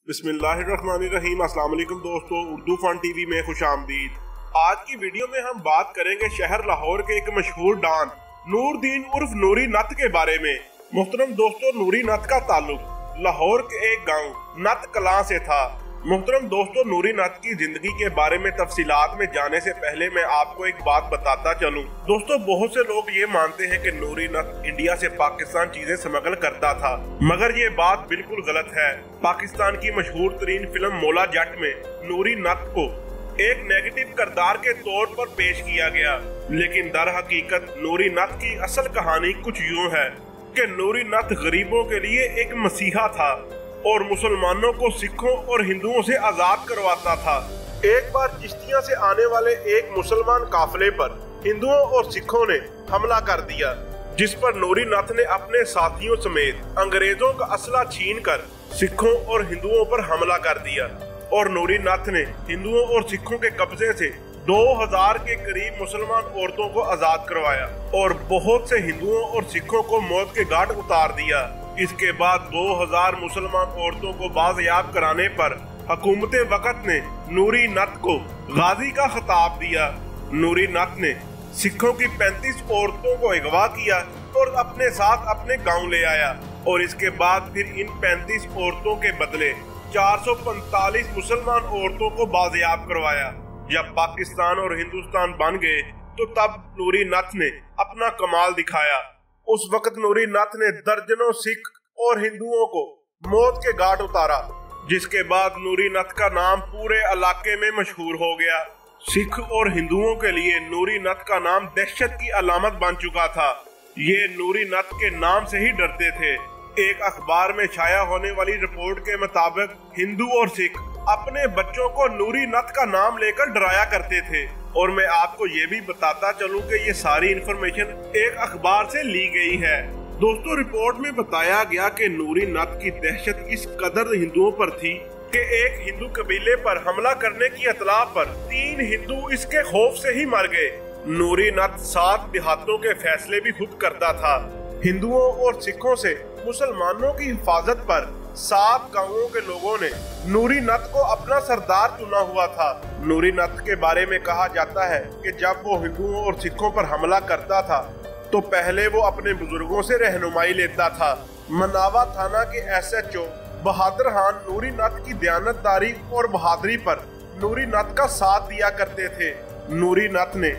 बिस्मिल्लाहिर्रहमानिर्रहीम। अस्सलाम वालेकुम दोस्तों, उर्दू फन टीवी में खुशामदीद। आज की वीडियो में हम बात करेंगे शहर लाहौर के एक मशहूर डॉन नूरदीन उर्फ नूरी नत के बारे में। मोहतरम दोस्तों, नूरी नत का ताल्लुक लाहौर के एक गांव नत कलां से था। मोहतरम दोस्तों, नूरी नत की जिंदगी के बारे में तफसीलात में जाने से पहले मैं आपको एक बात बताता चलूं। दोस्तों, बहुत से लोग ये मानते हैं कि नूरी नत इंडिया से पाकिस्तान चीजें स्मगल करता था, मगर ये बात बिल्कुल गलत है। पाकिस्तान की मशहूर तरीन फिल्म मौला जट में नूरी नत को एक नेगेटिव किरदार के तौर पर पेश किया गया, लेकिन दर हकीकत नूरी नत की असल कहानी कुछ यूं है कि नूरी नत गरीबों के लिए एक मसीहा था और मुसलमानों को सिखों और हिंदुओं से आजाद करवाता था। एक बार चिश्तिया से आने वाले एक मुसलमान काफिले पर हिंदुओं और सिखों ने हमला कर दिया, जिस पर नूरी नत ने अपने साथियों समेत अंग्रेजों का असला छीनकर सिखों और हिंदुओं पर हमला कर दिया और नूरी नत ने हिंदुओं और सिखों के कब्जे से 2000 के करीब मुसलमान औरतों को आजाद करवाया और बहुत से हिंदुओं और सिखों को मौत के घाट उतार दिया। इसके बाद 2000 मुसलमान औरतों को बाज़याब कराने पर हुकूमत वक्त ने नूरी नत को गाजी का खिताब दिया। नूरी नत ने सिखों की 35 औरतों को अगवा किया और अपने साथ अपने गांव ले आया और इसके बाद फिर इन 35 औरतों के बदले 445 मुसलमान औरतों को बाज़याब करवाया। जब पाकिस्तान और हिंदुस्तान बन गए तो तब नूरी नत ने अपना कमाल दिखाया। उस वक्त नूरी नत ने दर्जनों सिख और हिंदुओं को मौत के घाट उतारा, जिसके बाद नूरी नत का नाम पूरे इलाके में मशहूर हो गया। सिख और हिंदुओं के लिए नूरी नत का नाम दहशत की अलामत बन चुका था। ये नूरी नत के नाम से ही डरते थे। एक अखबार में छाया होने वाली रिपोर्ट के मुताबिक हिंदू और सिख अपने बच्चों को नूरी नत का नाम लेकर डराया करते थे। और मैं आपको ये भी बताता चलूं कि ये सारी इन्फॉर्मेशन एक अखबार से ली गई है। दोस्तों, रिपोर्ट में बताया गया कि नूरी नत की दहशत इस कदर हिंदुओं पर थी कि एक हिंदू कबीले पर हमला करने की इतला पर 3 हिंदू इसके खौफ से ही मर गए। नूरी नत 7 देहातों के फैसले भी खुद करता था। हिंदुओं और सिखों से मुसलमानों की हिफाजत पर 7 गांवों के लोगों ने नूरी नत को अपना सरदार चुना हुआ था। नूरी नत के बारे में कहा जाता है कि जब वो हिंदुओं और सिखों पर हमला करता था तो पहले वो अपने बुजुर्गों से रहनुमाई लेता था। मनावा थाना के SHO बहादुर खान नूरी नत की दयानतदारी और बहादुरी पर नूरी नत का साथ दिया करते थे। नूरी नत ने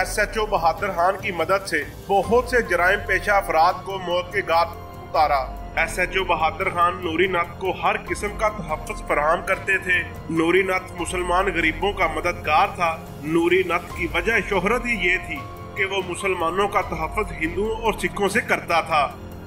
SHO बहादुर खान की मदद से बहुत से जराइम पेशा अफराद को मौत के घाट उतारा। SHO बहादुर खान नूरी नत को हर किस्म का तहफ़्फ़ुज़ फराहम करते थे। नूरी नत मुसलमान गरीबों का मददगार था। नूरी नत की वजह शोहरत ही ये थी कि वो मुसलमानों का तहफ़्फ़ुज़ हिंदुओं और सिखों से करता था।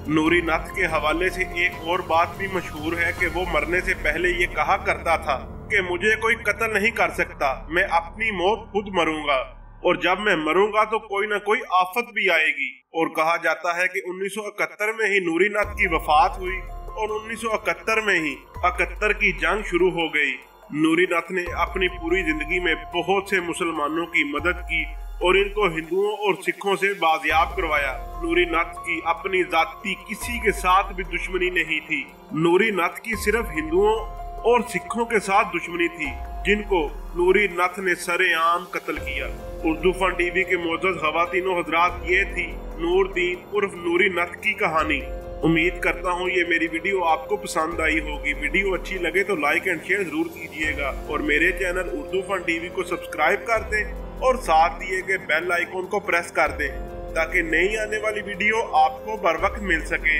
नूरी नत के हवाले से एक और बात भी मशहूर है कि वो मरने से पहले ये कहा करता था कि मुझे कोई कत्ल नहीं कर सकता, मैं अपनी मौत खुद मरूंगा और जब मैं मरूंगा तो कोई न कोई आफत भी आएगी। और कहा जाता है कि 1971 में ही नूरी नत की वफात हुई और 1971 में ही 71 की जंग शुरू हो गई। नूरी नत ने अपनी पूरी जिंदगी में बहुत से मुसलमानों की मदद की और इनको हिंदुओं और सिखों से बाज़याब करवाया। नूरी नत की अपनी जाती किसी के साथ भी दुश्मनी नहीं थी। नूरी नत की सिर्फ हिंदुओं और सिखों के साथ दुश्मनी थी, जिनको नूरी नत ने सरेआम कत्ल किया। उर्दू फन टीवी के मोअज़्ज़ज़ ख़वातीनो हज़रात, ये थी नूरदीन उर्फ नूरी नत की कहानी। उम्मीद करता हूँ ये मेरी वीडियो आपको पसंद आई होगी। वीडियो अच्छी लगे तो लाइक एंड शेयर जरूर कीजिएगा और मेरे चैनल उर्दू फन टीवी को सब्सक्राइब कर दें और साथ दिए गए बेल आइकॉन को प्रेस कर दें ताकि नई आने वाली वीडियो आपको बर वक्त मिल सके।